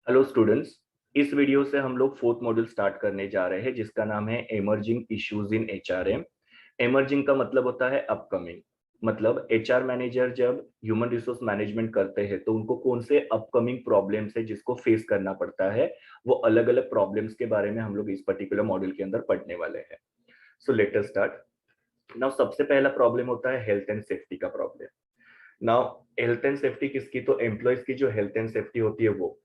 Hello students. इस video से हम लोग फोर्थ मॉड्यूल स्टार्ट करने जा रहे हैं जिसका नाम है emerging issues in HRM. Emerging का मतलब होता है अपकमिंग। मतलब एचआर मैनेजर जब ह्यूमन रिसोर्स मैनेजमेंट करते हैं तो उनको कौन से अपकमिंग प्रॉब्लम्स है जिसको फेस करना पड़ता है, वो अलग अलग प्रॉब्लम्स के बारे में हम लोग इस पर्टिकुलर मॉड्यूल के अंदर पढ़ने वाले हैं। So let us start. Now सबसे पहला प्रॉब्लम होता है हेल्थ एंड सेफ्टी का problem. Now health and safety किसकी? तो एम्प्लॉयज की जो हेल्थ एंड सेफ्टी होती है वो,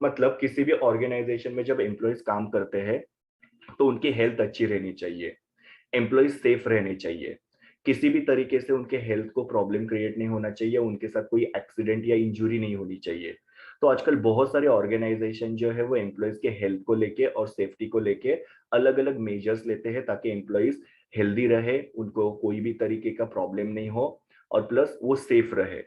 मतलब किसी भी ऑर्गेनाइजेशन में जब एम्प्लॉयज काम करते हैं तो उनकी हेल्थ अच्छी रहनी चाहिए, एम्प्लॉयज सेफ रहने चाहिए, किसी भी तरीके से उनके हेल्थ को प्रॉब्लम क्रिएट नहीं होना चाहिए, उनके साथ कोई एक्सीडेंट या इंजुरी नहीं होनी चाहिए। तो आजकल बहुत सारे ऑर्गेनाइजेशन जो है वो एम्प्लॉयज के हेल्थ को लेके और सेफ्टी को लेके अलग अलग मेजर्स लेते हैं ताकि एम्प्लॉयज हेल्दी रहे, उनको कोई भी तरीके का प्रॉब्लम नहीं हो और प्लस वो सेफ रहे।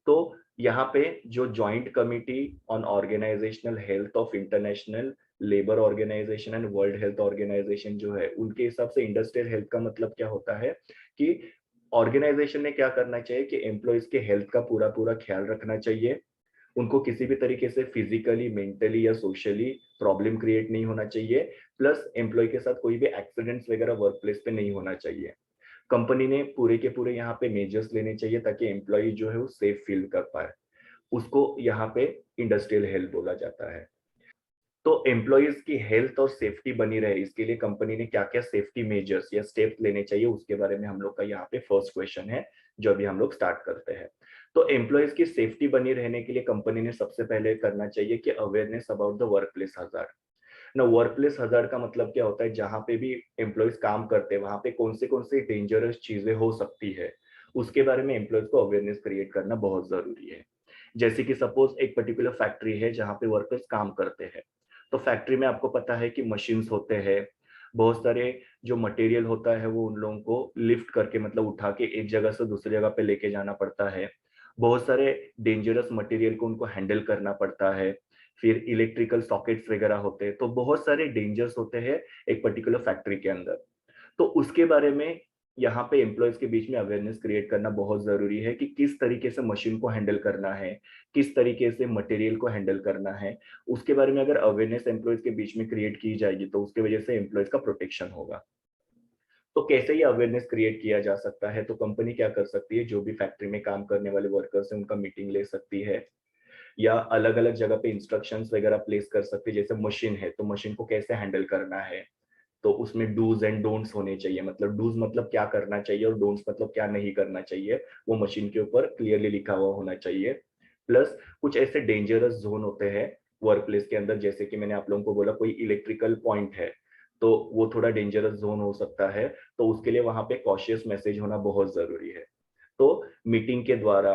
तो यहाँ पे जो joint committee on organisational health of international labour organisation and world health organisation जो है, उनके हिसाब से इंडस्ट्रियल हेल्थ का मतलब क्या होता है कि ऑर्गेनाइजेशन ने क्या करना चाहिए कि एम्प्लॉयज के हेल्थ का पूरा पूरा ख्याल रखना चाहिए, उनको किसी भी तरीके से फिजिकली, मेंटली या सोशली प्रॉब्लम क्रिएट नहीं होना चाहिए, प्लस एम्प्लॉय के साथ कोई भी एक्सीडेंट्स वगैरह वर्क प्लेस पे नहीं होना चाहिए। कंपनी ने पूरे के पूरे यहाँ पे मेजर्स लेने चाहिए ताकि एम्प्लॉय जो है वो सेफ फील कर पाए। उसको यहाँ पे इंडस्ट्रियल हेल्थ बोला जाता है। तो एम्प्लॉयज की हेल्थ और सेफ्टी बनी रहे इसके लिए कंपनी ने क्या क्या सेफ्टी मेजर्स या स्टेप्स लेने चाहिए उसके बारे में हम लोग का यहाँ पे फर्स्ट क्वेश्चन है जो अभी हम लोग स्टार्ट करते हैं। तो एम्प्लॉयज की सेफ्टी बनी रहने के लिए कंपनी ने सबसे पहले करना चाहिए कि awareness about the work place hazard. ना वर्क प्लेस हजार्ड का मतलब क्या होता है, जहां पे भी एम्प्लॉयज काम करते हैं वहां पे कौन से डेंजरस चीजें हो सकती है उसके बारे में एम्प्लॉयज को अवेयरनेस क्रिएट करना बहुत जरूरी है। जैसे कि सपोज एक पर्टिकुलर फैक्ट्री है जहां पे वर्कर्स काम करते हैं, तो फैक्ट्री में आपको पता है कि मशीन्स होते हैं, बहुत सारे जो मटेरियल होता है वो उन लोगों को लिफ्ट करके मतलब उठा के एक जगह से दूसरी जगह पे लेके जाना पड़ता है। बहुत सारे डेंजरस मटेरियल को उनको हैंडल करना पड़ता है। फिर इलेक्ट्रिकल सॉकेट्स वगैरह होते हैं, तो बहुत सारे डेंजर्स होते हैं एक पर्टिकुलर फैक्ट्री के अंदर। तो उसके बारे में यहाँ पे एम्प्लॉयज के बीच में अवेयरनेस क्रिएट करना बहुत जरूरी है कि किस तरीके से मशीन को हैंडल करना है, किस तरीके से मटेरियल को हैंडल करना है। उसके बारे में अगर अवेयरनेस एम्प्लॉयज के बीच में क्रिएट की जाएगी तो उसके वजह से एम्प्लॉयज का प्रोटेक्शन होगा। तो कैसे ये अवेयरनेस क्रिएट किया जा सकता है? तो कंपनी क्या कर सकती है, जो भी फैक्ट्री में काम करने वाले वर्कर्स हैं उनका मीटिंग ले सकती है, या अलग अलग जगह पे इंस्ट्रक्शंस वगैरह प्लेस कर सकते हैं। जैसे मशीन है तो मशीन को कैसे हैंडल करना है, तो उसमें डूज एंड डोंट्स होने चाहिए। मतलब डूज मतलब क्या करना चाहिए और डोंट्स मतलब क्या नहीं करना चाहिए, वो मशीन के ऊपर क्लियरली लिखा हुआ होना चाहिए। प्लस कुछ ऐसे डेंजरस जोन होते हैं वर्क प्लेस के अंदर, जैसे कि मैंने आप लोगों को बोला कोई इलेक्ट्रिकल पॉइंट है तो वो थोड़ा डेंजरस जोन हो सकता है, तो उसके लिए वहां पे कॉशियस मैसेज होना बहुत जरूरी है। तो मीटिंग के द्वारा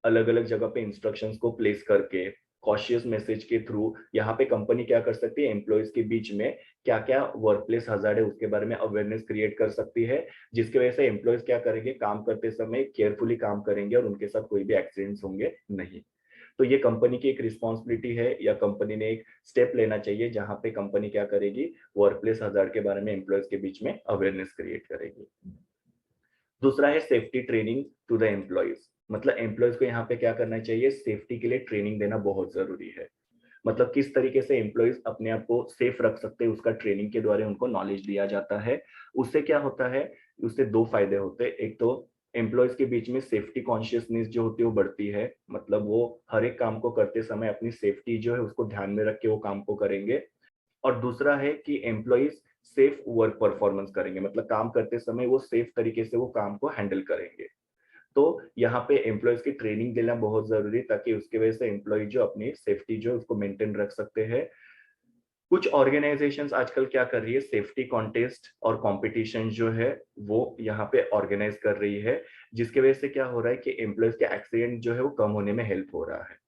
अलग अलग जगह पे इंस्ट्रक्शंस को प्लेस करके कॉशियस मैसेज के थ्रू यहाँ पे कंपनी क्या कर सकती है, एम्प्लॉयज के बीच में क्या क्या वर्क प्लेस हजार्ड है उसके बारे में अवेयरनेस क्रिएट कर सकती है, जिसकी वजह से एम्प्लॉयज क्या करेंगे, काम करते समय केयरफुली काम करेंगे और उनके साथ कोई भी एक्सीडेंट्स होंगे नहीं। तो ये कंपनी की एक रिस्पॉन्सिबिलिटी है या कंपनी ने एक स्टेप लेना चाहिए जहां पे कंपनी क्या करेगी, वर्क प्लेस हजार्ड के बारे में एम्प्लॉयज के बीच में अवेयरनेस क्रिएट करेगी। दूसरा है safety training to the employees. मतलब एम्प्लॉयज को यहाँ पे क्या करना चाहिए, सेफ्टी के लिए ट्रेनिंग देना बहुत जरूरी है। मतलब किस तरीके से एम्प्लॉयज अपने आप को सेफ रख सकते हैं उसका ट्रेनिंग के द्वारा उनको नॉलेज दिया जाता है। उससे क्या होता है, उससे दो फायदे होते हैं। एक तो एम्प्लॉयज के बीच में सेफ्टी कॉन्शियसनेस जो होती है वो बढ़ती है, मतलब वो हर एक काम को करते समय अपनी सेफ्टी जो है उसको ध्यान में रख के वो काम को करेंगे। और दूसरा है कि एम्प्लॉइज सेफ वर्क परफॉर्मेंस करेंगे, मतलब काम करते समय वो सेफ तरीके से वो काम को हैंडल करेंगे। तो यहाँ पे एम्प्लॉयज की ट्रेनिंग देना बहुत जरूरी है ताकि उसकी वजह से एम्प्लॉय जो अपनी सेफ्टी जो है उसको मेंटेन रख सकते हैं। कुछ ऑर्गेनाइजेशंस आजकल क्या कर रही है, सेफ्टी कॉन्टेस्ट और कंपटीशन जो है वो यहाँ पे ऑर्गेनाइज कर रही है, जिसकी वजह से क्या हो रहा है कि एम्प्लॉयज के एक्सीडेंट जो है वो कम होने में हेल्प हो रहा है।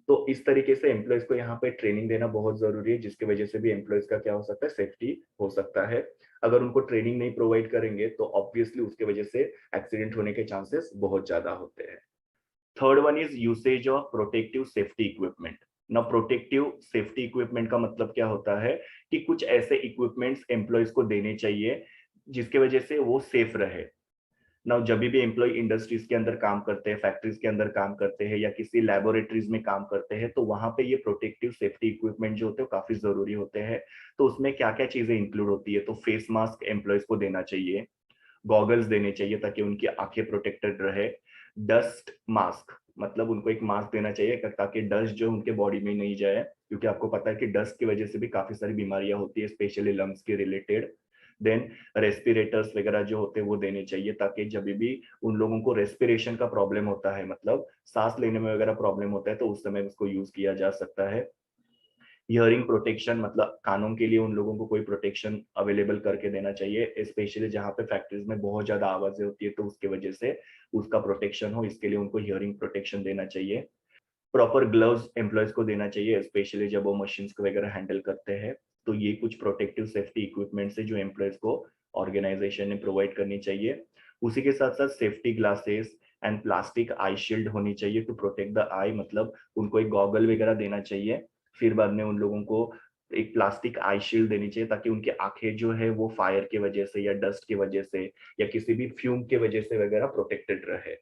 तो इस तरीके से एम्प्लॉयज को यहाँ पे ट्रेनिंग देना बहुत जरूरी है, जिसकी वजह से भी एम्प्लॉयज का क्या हो सकता है, सेफ्टी हो सकता है। अगर उनको ट्रेनिंग नहीं प्रोवाइड करेंगे तो ऑब्वियसली उसके वजह से एक्सीडेंट होने के चांसेस बहुत ज्यादा होते हैं। Third one is usage of protective safety equipment. ना प्रोटेक्टिव सेफ्टी इक्विपमेंट का मतलब क्या होता है कि कुछ ऐसे इक्विपमेंट्स एम्प्लॉयज को देने चाहिए जिसके वजह से वो सेफ रहे। नाउ जब भी एम्प्लॉय इंडस्ट्रीज के अंदर काम करते हैं, फैक्ट्रीज के अंदर काम करते हैं या किसी लेबोरेटरीज में काम करते हैं, तो वहां पे ये प्रोटेक्टिव सेफ्टी इक्विपमेंट जो होते हैं काफी जरूरी होते हैं। तो उसमें क्या क्या चीजें इंक्लूड होती है, तो फेस मास्क एम्प्लॉयज को देना चाहिए, गॉगल्स देने चाहिए ताकि उनकी आंखें प्रोटेक्टेड रहे, डस्ट मास्क मतलब उनको एक मास्क देना चाहिए ताकि डस्ट जो उनके बॉडी में नहीं जाए, क्योंकि आपको पता है कि डस्ट की वजह से भी काफी सारी बीमारियां होती है, स्पेशली लंग्स के रिलेटेड। देन रेस्पिरेटर्स वगैरह जो होते हैं वो देने चाहिए ताकि जब भी उन लोगों को रेस्पिरेशन का प्रॉब्लम होता है, मतलब सांस लेने में वगैरह प्रॉब्लम होता है, तो उस समय उसको यूज किया जा सकता है। हियरिंग प्रोटेक्शन मतलब कानों के लिए उन लोगों को कोई प्रोटेक्शन अवेलेबल करके देना चाहिए, स्पेशली जहाँ पे फैक्ट्रीज में बहुत ज्यादा आवाजें होती है तो उसकी वजह से उसका प्रोटेक्शन हो, इसके लिए उनको हियरिंग प्रोटेक्शन देना चाहिए। प्रॉपर ग्लव्स एम्प्लॉयज को देना चाहिए, स्पेशली जब वो मशीन्स को वगैरह हैंडल करते हैं। तो ये कुछ प्रोटेक्टिव सेफ्टी इक्विपमेंट्स है जो एम्प्लॉयज को ऑर्गेनाइजेशन ने प्रोवाइड करनी चाहिए। उसी के साथ साथ safety glasses and plastic I shield होनी चाहिए टू प्रोटेक्ट द आई, मतलब उनको एक गॉगल वगैरह देना चाहिए। फिर बाद में उन लोगों को एक प्लास्टिक आई शील्ड देनी चाहिए ताकि उनकी आंखें जो है वो फायर की वजह से या डस्ट की वजह से या किसी भी फ्यूम की वजह से वगैरह प्रोटेक्टेड रहे।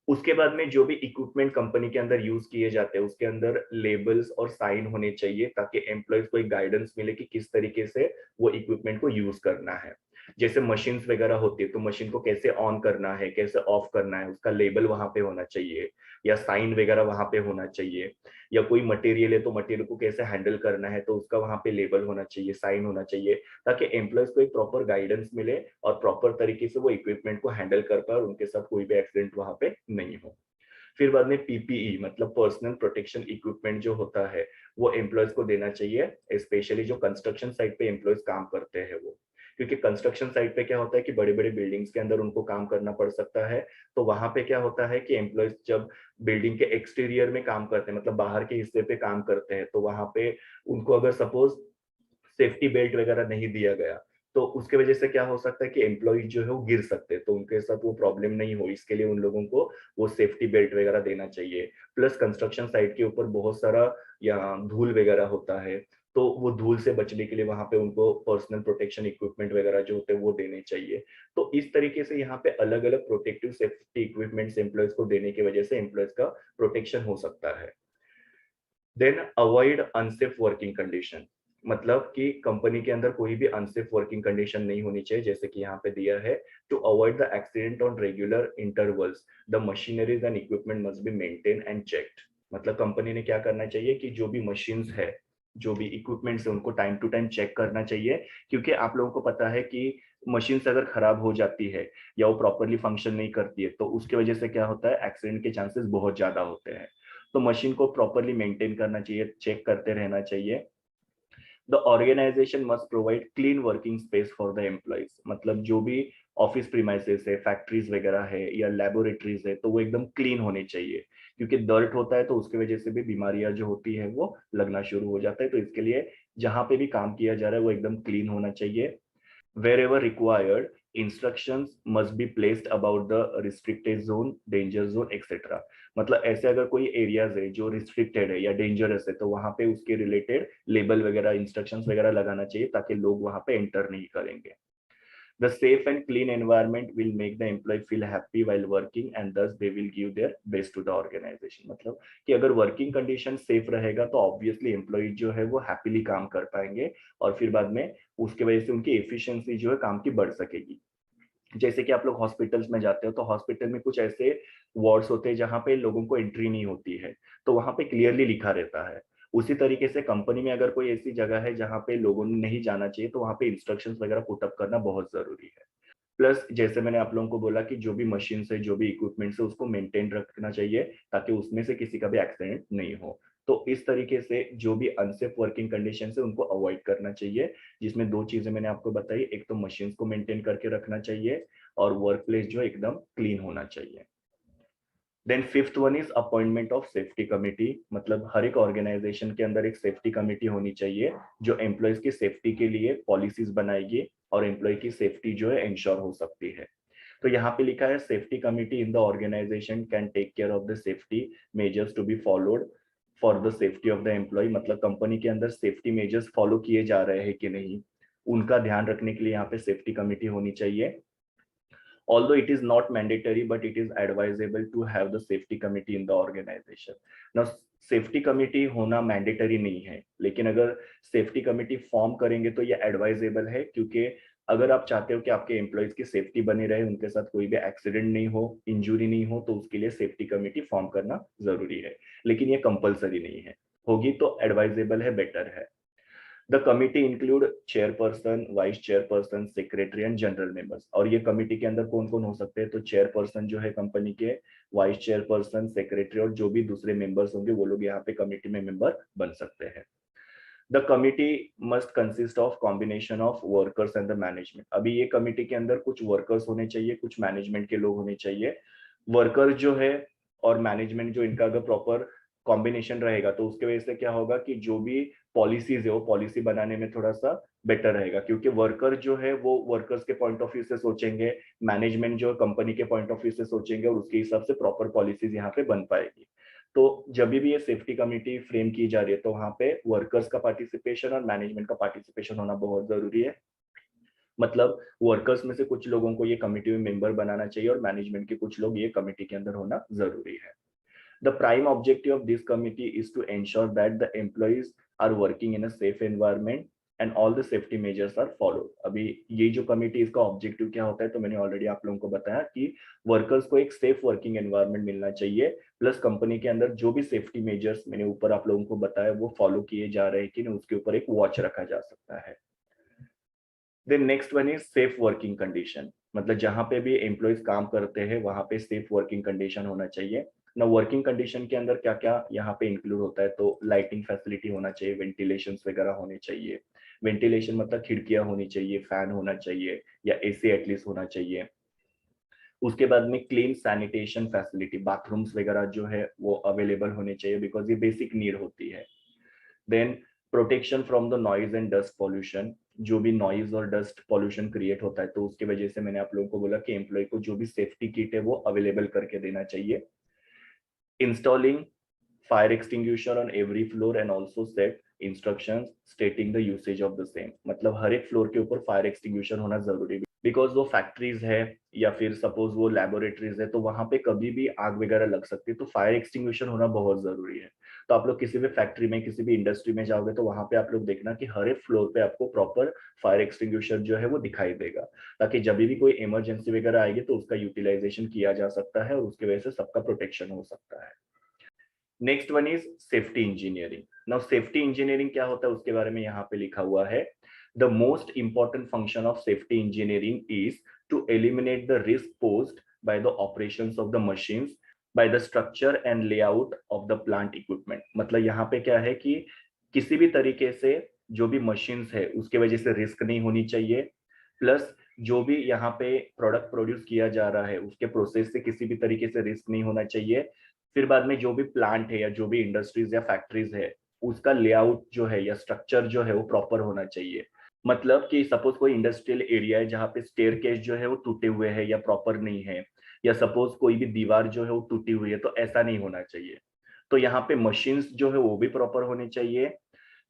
उसके बाद में जो भी इक्विपमेंट कंपनी के अंदर यूज किए जाते हैं उसके अंदर लेबल्स और साइन होने चाहिए ताकि एम्प्लॉयज को एक गाइडेंस मिले कि किस तरीके से वो इक्विपमेंट को यूज करना है। जैसे मशीन्स वगैरह होती है तो मशीन को कैसे ऑन करना है, कैसे ऑफ करना है, उसका लेबल वहां पे होना चाहिए या साइन वगैरह वहां पे होना चाहिए। या कोई मटेरियल है तो मटेरियल को कैसे हैंडल करना है तो उसका वहां पे लेबल होना चाहिए, साइन होना चाहिए, ताकि एम्प्लॉयज को एक प्रॉपर गाइडेंस मिले और प्रॉपर तरीके से वो इक्विपमेंट को हैंडल कर पाए और उनके साथ कोई भी एक्सीडेंट वहां पे नहीं हो। फिर बाद में पीपीई मतलब पर्सनल प्रोटेक्शन इक्विपमेंट जो होता है वो एम्प्लॉयज को देना चाहिए, स्पेशली जो कंस्ट्रक्शन साइट पे एम्प्लॉयज काम करते हैं वो, क्योंकि कंस्ट्रक्शन साइट पे क्या होता है कि बड़े बड़े बिल्डिंग्स के अंदर उनको काम करना पड़ सकता है। तो वहां पे क्या होता है कि एम्प्लॉयज जब बिल्डिंग के एक्सटीरियर में काम करते हैं, मतलब बाहर के हिस्से पे काम करते हैं, तो वहां पे उनको अगर सपोज सेफ्टी बेल्ट वगैरह नहीं दिया गया तो उसके वजह से क्या हो सकता है कि एम्प्लॉय जो है वो गिर सकते हैं, तो उनके साथ वो प्रॉब्लम नहीं हो, इसके लिए उन लोगों को वो सेफ्टी बेल्ट वगैरह देना चाहिए। प्लस कंस्ट्रक्शन साइट के ऊपर बहुत सारा या धूल वगैरह होता है, तो वो धूल से बचने के लिए वहां पे उनको पर्सनल प्रोटेक्शन इक्विपमेंट वगैरह जो होते हैं वो देने चाहिए। तो इस तरीके से यहाँ पे अलग अलग प्रोटेक्टिव सेफ्टी इक्विपमेंट्स एम्प्लॉयज को देने की वजह से एम्प्लॉयज का प्रोटेक्शन हो सकता है। Then avoid unsafe working condition, मतलब कि कंपनी के अंदर कोई भी अनसेफ वर्किंग कंडीशन नहीं होनी चाहिए, जैसे कि यहाँ पे दिया है, to avoid the accident on regular intervals the machineries and equipment must be maintain and checked. मतलब कंपनी ने क्या करना चाहिए कि जो भी मशीन्स है, जो भी इक्विपमेंट्स है, उनको टाइम टू टाइम चेक करना चाहिए, क्योंकि आप लोगों को पता है कि मशीन्स अगर खराब हो जाती है या वो प्रॉपरली फंक्शन नहीं करती है तो उसकी वजह से क्या होता है, एक्सीडेंट के चांसेस बहुत ज्यादा होते हैं। तो मशीन को प्रॉपरली मेंटेन करना चाहिए, चेक करते रहना चाहिए। The organisation must provide clean working space for the employees, मतलब जो भी ऑफिस प्रीमाइसेस है, फैक्ट्रीज वगैरह है या लेबोरेटरीज है, तो वो एकदम क्लीन होने चाहिए, क्योंकि डर्ट होता है तो उसकी वजह से भी बीमारियां जो होती है वो लगना शुरू हो जाता है। तो इसके लिए जहां पे भी काम किया जा रहा है वो एकदम क्लीन होना चाहिए। Wherever required, instructions must be placed about the restricted zone, danger zone, etc. मतलब ऐसे अगर कोई एरियाज है जो रिस्ट्रिक्टेड है या डेंजरस है तो वहां पे उसके रिलेटेड लेबल वगैरह, इंस्ट्रक्शंस वगैरह लगाना चाहिए ताकि लोग वहां पे एंटर नहीं करेंगे। The safe and clean environment will make the employee feel happy while working and thus they will give their best to the organization। मतलब कि अगर वर्किंग कंडीशन सेफ रहेगा तो ऑब्वियसली एम्प्लॉय जो है वो हैप्पीली काम कर पाएंगे और फिर बाद में उसके वजह से उनकी एफिशिएंसी जो है काम की बढ़ सकेगी। जैसे कि आप लोग हॉस्पिटल्स में जाते हो तो हॉस्पिटल में कुछ ऐसे वार्ड्स होते हैं जहां पे लोगों को एंट्री नहीं होती है, तो वहां पे क्लियरली लिखा रहता है। उसी तरीके से कंपनी में अगर कोई ऐसी जगह है जहां पे लोगों ने नहीं जाना चाहिए तो वहां पे इंस्ट्रक्शंस वगैरह पुटअप करना बहुत जरूरी है। प्लस जैसे मैंने आप लोगों को बोला कि जो भी मशीन है, जो भी इक्विपमेंट्स है, उसको मेंटेन रखना चाहिए ताकि उसमें से किसी का भी एक्सीडेंट नहीं हो। तो इस तरीके से जो भी अनसेफ वर्किंग कंडीशन है उनको अवॉइड करना चाहिए, जिसमें दो चीजें मैंने आपको बताई, एक तो मशीन को मेंटेन करके रखना चाहिए और वर्क प्लेस जो एकदम क्लीन होना चाहिए। Then fifth one is appointment of safety committee, मतलब हर एक ऑर्गेनाइजेशन के अंदर एक सेफ्टी कमिटी होनी चाहिए जो एम्प्लॉयज की सेफ्टी के लिए पॉलिसीज बनाएगी और एम्प्लॉय की सेफ्टी जो है इंश्योर हो सकती है। तो यहाँ पे लिखा है safety committee in the organisation can take care of the safety measures to be followed for the safety of the employee, मतलब कंपनी के अंदर सेफ्टी मेजर्स फॉलो किए जा रहे हैं कि नहीं, उनका ध्यान रखने के लिए यहाँ पे सेफ्टी कमिटी होनी चाहिए। although it is not mandatory but it is advisable to have the safety committee in the organization. Now safety committee होना मैंडेटरी नहीं है, लेकिन अगर सेफ्टी कमिटी फॉर्म करेंगे तो ये एडवाइजेबल है, क्योंकि अगर आप चाहते हो कि आपके एम्प्लॉयज की सेफ्टी बनी रहे, उनके साथ कोई भी एक्सीडेंट नहीं हो, इंजुरी नहीं हो, तो उसके लिए सेफ्टी कमिटी फॉर्म करना जरूरी है, लेकिन ये कंपलसरी नहीं है, होगी तो एडवाइजेबल है, बेटर है। The committee include chairperson, vice chairperson, secretary and general members. और ये कमिटी के अंदर कौन कौन हो सकते हैं, तो चेयरपर्सन जो है कंपनी के, वाइस चेयरपर्सन, सेक्रेटरी और जो भी दूसरे मेंबर्स होंगे वो लोग यहाँ पे कमिटी में मेंबर बन सकते हैं। The committee must consist of combination of workers and the management. अभी ये कमिटी के अंदर कुछ वर्कर्स होने चाहिए, कुछ मैनेजमेंट के लोग होने चाहिए। वर्कर जो है और मैनेजमेंट जो, इनका अगर प्रॉपर कॉम्बिनेशन रहेगा तो उसके वजह से क्या होगा कि जो भी पॉलिसीज है वो पॉलिसी बनाने में थोड़ा सा बेटर रहेगा, क्योंकि वर्कर जो है वो वर्कर्स के पॉइंट ऑफ व्यू से सोचेंगे, मैनेजमेंट जो कंपनी के पॉइंट ऑफ व्यू से सोचेंगे, और उसके हिसाब से प्रॉपर पॉलिसीज यहाँ पे बन पाएगी। तो जब भी ये सेफ्टी कमिटी फ्रेम की जा रही है तो वहां पे वर्कर्स का पार्टिसिपेशन और मैनेजमेंट का पार्टिसिपेशन होना बहुत जरूरी है। मतलब वर्कर्स में से कुछ लोगों को ये कमिटी में मेंबर बनाना चाहिए और मैनेजमेंट के कुछ लोग ये कमिटी के अंदर होना जरूरी है। The prime objective of this committee is to ensure that the employees are working in a safe environment and all the safety measures are followed। अभी ये जो कमिटी, इसका ऑब्जेक्टिव क्या होता है, तो मैंने ऑलरेडी आप लोगों को बताया कि वर्कर्स को एक सेफ वर्किंग एनवायरनमेंट मिलना चाहिए, प्लस कंपनी के अंदर जो भी सेफ्टी मेजर्स मैंने ऊपर आप लोगों को बताया वो फॉलो किए जा रहे हैं कि नहीं, उसके ऊपर एक वॉच रखा जा सकता है। Then next one is safe working condition. मतलब जहां पे भी एम्प्लॉयज काम करते हैं वहां पे सेफ वर्किंग कंडीशन होना चाहिए ना। वर्किंग कंडीशन के अंदर क्या क्या यहाँ पे इंक्लूड होता है, तो लाइटिंग फैसिलिटी होना चाहिए, वेंटिलेशन वगैरह होने चाहिए। वेंटिलेशन मतलब खिड़कियां होनी चाहिए, फैन होना चाहिए या एसी एटलीस्ट होना चाहिए। उसके बाद में क्लीन सैनिटेशन फैसिलिटी, बाथरूम्स वगैरह जो है वो अवेलेबल होने चाहिए, बिकॉज ये बेसिक नीड होती है। Then protection from the noise and dust pollution, जो भी नॉइज और डस्ट पॉल्यूशन क्रिएट होता है तो उसके वजह से मैंने आप लोगों को बोला कि एम्प्लॉय को जो भी सेफ्टी किट है वो अवेलेबल करके देना चाहिए। Installing fire extinguisher on every floor and also set instructions stating the usage of the same. मतलब हर एक फ्लोर के ऊपर फायर एक्सटिंग्विशर होना जरूरी है, बिकॉज वो फैक्ट्रीज है या फिर सपोज वो लैबोरेटरीज है तो वहां पे कभी भी आग वगैरह लग सकती है, तो फायर एक्सटिंग्विशर होना बहुत जरूरी है। तो आप लोग किसी भी फैक्ट्री में, किसी भी इंडस्ट्री में जाओगे तो वहां पे आप लोग देखना कि हर एक फ्लोर पे आपको प्रॉपर फायर एक्सटिंग्विशर जो है वो दिखाई देगा, ताकि जब भी कोई इमरजेंसी वगैरह आएगी तो उसका यूटिलाइजेशन किया जा सकता है और उसकी वजह से सबका प्रोटेक्शन हो सकता है। Next one is safety engineering. Now safety engineering क्या होता है उसके बारे में यहाँ पे लिखा हुआ है। The most important function of safety engineering is to eliminate the risk posed by the operations of the machines, by the structure and layout of the plant equipment। मतलब यहाँ पे क्या है कि किसी भी तरीके से जो भी मशीन्स है उसके वजह से रिस्क नहीं होनी चाहिए, प्लस जो भी यहाँ पे प्रोडक्ट प्रोड्यूस किया जा रहा है उसके प्रोसेस से किसी भी तरीके से रिस्क नहीं होना चाहिए। फिर बाद में जो भी प्लांट है या जो भी इंडस्ट्रीज या फैक्ट्रीज है उसका लेआउट जो है या स्ट्रक्चर जो है वो प्रॉपर होना चाहिए। मतलब कि सपोज कोई इंडस्ट्रियल एरिया है जहाँ पे स्टेयरकेस जो है वो टूटे हुए हैं या प्रॉपर नहीं है, या सपोज कोई भी दीवार जो है वो टूटी हुई है, तो ऐसा नहीं होना चाहिए। तो यहाँ पे मशीन्स जो है वो भी प्रॉपर होने चाहिए,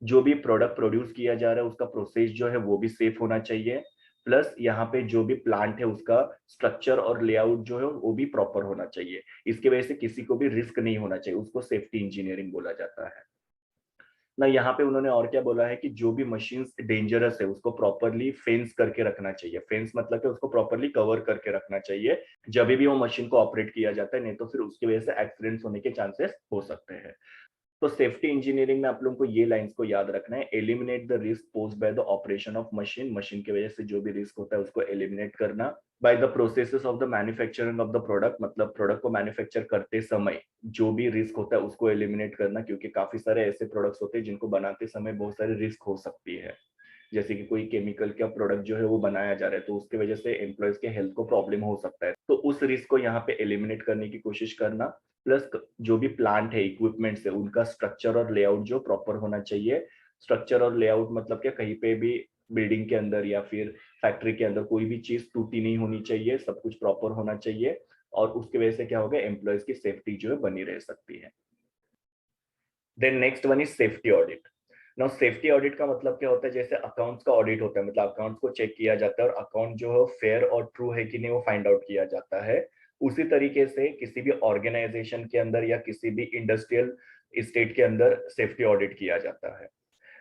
जो भी प्रोडक्ट प्रोड्यूस किया जा रहा है उसका प्रोसेस जो है वो भी सेफ होना चाहिए, प्लस यहाँ पे जो भी प्लांट है उसका स्ट्रक्चर और लेआउट जो है वो भी प्रॉपर होना चाहिए। इसके वजह से किसी को भी रिस्क नहीं होना चाहिए, उसको सेफ्टी इंजीनियरिंग बोला जाता है ना। यहाँ पे उन्होंने और क्या बोला है कि जो भी मशीन्स डेंजरस है उसको प्रॉपरली फेंस करके रखना चाहिए। फेंस मतलब कि उसको प्रॉपरली कवर करके रखना चाहिए जब भी वो मशीन को ऑपरेट किया जाता है, नहीं तो फिर उसकी वजह से एक्सीडेंट्स होने के चांसेस हो सकते हैं। तो सेफ्टी इंजीनियरिंग में आप लोगों को ये लाइंस को याद रखना है। Eliminate the risk posed by the operation of machine, machine की वजह से जो भी रिस्क होता है उसको एलिमिनेट करना। By the processes of the manufacturing of the product, मतलब प्रोडक्ट को मैन्युफैक्चर करते समय जो भी रिस्क होता है उसको एलिमिनेट करना, क्योंकि काफी सारे ऐसे प्रोडक्ट्स होते हैं जिनको बनाते समय बहुत सारे रिस्क हो सकती है। जैसे कि कोई केमिकल का प्रोडक्ट जो है वो बनाया जा रहा है तो उसकी वजह से एम्प्लॉयज के हेल्थ को प्रॉब्लम हो सकता है, तो उस रिस्क को यहाँ पे एलिमिनेट करने की कोशिश करना। प्लस जो भी प्लांट है, इक्विपमेंट्स है, उनका स्ट्रक्चर और लेआउट जो प्रॉपर होना चाहिए। स्ट्रक्चर और लेआउट मतलब क्या, कहीं पे भी बिल्डिंग के अंदर या फिर फैक्ट्री के अंदर कोई भी चीज टूटी नहीं होनी चाहिए, सब कुछ प्रॉपर होना चाहिए, और उसकी वजह से क्या होगा, एम्प्लॉयज की सेफ्टी जो है बनी रह सकती है। Then next one is safety audit. Now safety audit का मतलब क्या होता है, जैसे अकाउंट्स का ऑडिट होता है, मतलब अकाउंट्स को चेक किया जाता है और अकाउंट जो है फेयर और ट्रू है कि नहीं वो फाइंड आउट किया जाता है। उसी तरीके से किसी भी ऑर्गेनाइजेशन के अंदर या किसी भी इंडस्ट्रियल स्टेट के अंदर सेफ्टी ऑडिट किया जाता है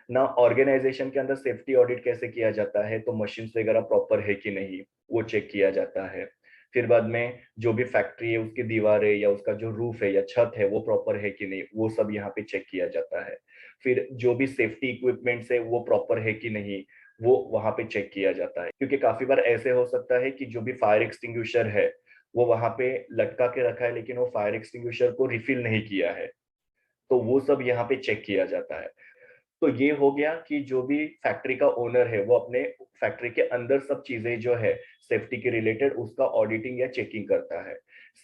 ना। ऑर्गेनाइजेशन के अंदर सेफ्टी ऑडिट कैसे किया जाता है, तो मशीन्स वगैरह प्रॉपर है कि नहीं वो चेक किया जाता है। फिर बाद में जो भी फैक्ट्री है उसकी दीवारें या उसका जो रूफ है या छत है वो प्रॉपर है कि नहीं वो सब यहाँ पे चेक किया जाता है। फिर जो भी सेफ्टी इक्विपमेंट्स है वो प्रॉपर है कि नहीं वो वहां पे चेक किया जाता है, क्योंकि काफी बार ऐसे हो सकता है कि जो भी फायर एक्सटिंग्विशर है वो वहां पे लटका के रखा है लेकिन वो फायर एक्सटिंग्विशर को रिफिल नहीं किया है, तो वो सब यहाँ पे चेक किया जाता है। तो ये हो गया कि जो भी फैक्ट्री का ओनर है वो अपने फैक्ट्री के अंदर सब चीजें जो है सेफ्टी के रिलेटेड उसका ऑडिटिंग या चेकिंग करता है।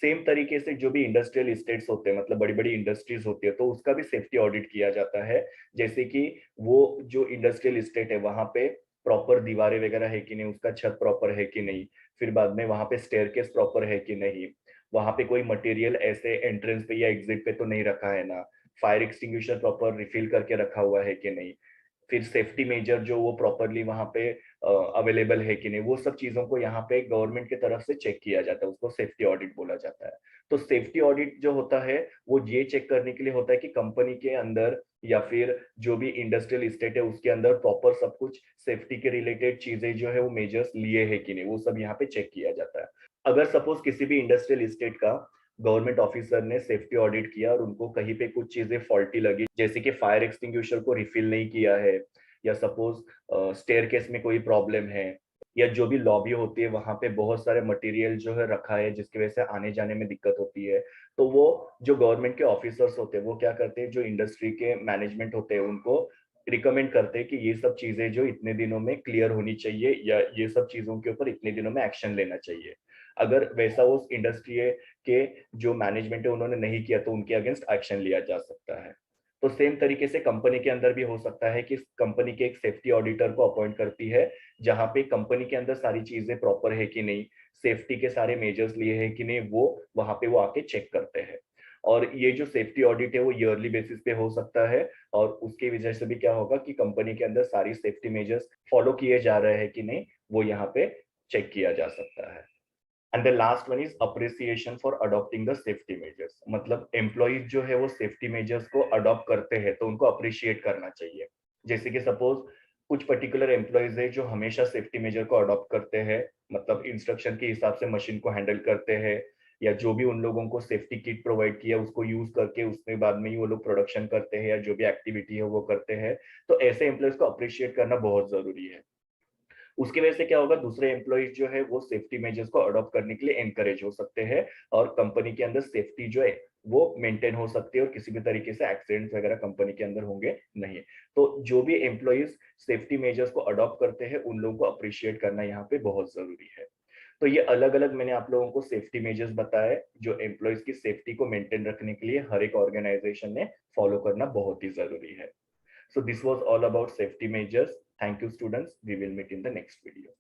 सेम तरीके से जो भी इंडस्ट्रियल इस्टेट्स होते हैं, मतलब बड़ी बड़ी इंडस्ट्रीज होती है, तो उसका भी सेफ्टी ऑडिट किया जाता है। जैसे कि वो जो इंडस्ट्रियल इस्टेट है वहां पे प्रॉपर दीवारें वगैरह है कि नहीं, उसका छत प्रॉपर है कि नहीं, फिर बाद में वहां पे स्टेयरकेस प्रॉपर है कि नहीं, वहां पे कोई मटेरियल ऐसे एंट्रेंस पे या एग्जिट पे तो नहीं रखा है ना, फायर एक्सटिंग्विशर प्रॉपर रिफिल करके रखा हुआ है कि नहीं, फिर सेफ्टी मेजर जो वो प्रॉपरली वहां पे अवेलेबल है कि नहीं, वो सब चीजों को यहाँ पे गवर्नमेंट की तरफ से चेक किया जाता है, उसको सेफ्टी ऑडिट बोला जाता है। तो सेफ्टी ऑडिट जो होता है वो ये चेक करने के लिए होता है कि कंपनी के अंदर या फिर जो भी इंडस्ट्रियल इस्टेट है उसके अंदर प्रॉपर सब कुछ सेफ्टी के रिलेटेड चीजें जो है वो मेजर्स लिए है कि नहीं, वो सब यहाँ पे चेक किया जाता है। अगर सपोज किसी भी इंडस्ट्रियल इस्टेट का गवर्नमेंट ऑफिसर ने सेफ्टी ऑडिट किया और उनको कहीं पे कुछ चीजें फॉल्टी लगी, जैसे कि फायर एक्सटिंग्विशर को रिफिल नहीं किया है, या सपोज स्टेयरकेस में कोई प्रॉब्लम है, या जो भी लॉबी होती है वहां पे बहुत सारे मटेरियल जो है रखा है जिसकी वजह से आने जाने में दिक्कत होती है, तो वो जो गवर्नमेंट के ऑफिसर्स होते हैं वो क्या करते हैं, जो इंडस्ट्री के मैनेजमेंट होते हैं उनको रिकमेंड करते हैं कि ये सब चीजें जो इतने दिनों में क्लियर होनी चाहिए या ये सब चीजों के ऊपर इतने दिनों में एक्शन लेना चाहिए। अगर वैसा उस इंडस्ट्री के जो मैनेजमेंट है उन्होंने नहीं किया तो उनके अगेंस्ट एक्शन लिया जा सकता है। तो सेम तरीके से कंपनी के अंदर भी हो सकता है कि कंपनी के एक सेफ्टी ऑडिटर को अपॉइंट करती है, जहां पे कंपनी के अंदर सारी चीजें प्रॉपर है कि नहीं, सेफ्टी के सारे मेजर्स लिए हैं कि नहीं, वो वहां पे वो आके चेक करते हैं। और ये जो सेफ्टी ऑडिट है वो ईयरली बेसिस पे हो सकता है, और उसकी वजह से भी क्या होगा कि कंपनी के अंदर सारी सेफ्टी मेजर्स फॉलो किए जा रहे हैं कि नहीं वो यहाँ पे चेक किया जा सकता है। And the last one is appreciation for adopting the safety measures, मतलब एम्प्लॉइज जो है वो सेफ्टी मेजर्स को अडॉप्ट करते हैं तो उनको अप्रिशिएट करना चाहिए। जैसे कि सपोज कुछ पर्टिकुलर एम्प्लॉइज है जो हमेशा सेफ्टी मेजर को अडॉप्ट करते हैं, मतलब इंस्ट्रक्शन के हिसाब से मशीन को हैंडल करते हैं, या जो भी उन लोगों को सेफ्टी किट प्रोवाइड किया उसको यूज करके उसके बाद में ही वो लोग प्रोडक्शन करते हैं या जो भी एक्टिविटी है वो करते हैं, तो ऐसे एम्प्लॉइज को अप्रिशिएट करना बहुत जरूरी है। उसकी वजह से क्या होगा, दूसरे एम्प्लॉइज जो है वो सेफ्टी मेजर्स को अडॉप्ट करने के लिए एनकरेज हो सकते हैं, और कंपनी के अंदर सेफ्टी जो है वो मेंटेन हो सकती है और किसी भी तरीके से एक्सीडेंट वगैरह कंपनी के अंदर होंगे नहीं। तो जो भी एम्प्लॉइज सेफ्टी मेजर्स को अडॉप्ट करते हैं उन लोगों को अप्रिशिएट करना यहाँ पे बहुत जरूरी है। तो ये अलग अलग मैंने आप लोगों को सेफ्टी मेजर्स बताए जो एम्प्लॉइज की सेफ्टी को मेंटेन रखने के लिए हर एक ऑर्गेनाइजेशन ने फॉलो करना बहुत ही जरूरी है। So this was all about safety measures. Thank you, students. We will meet in the next video.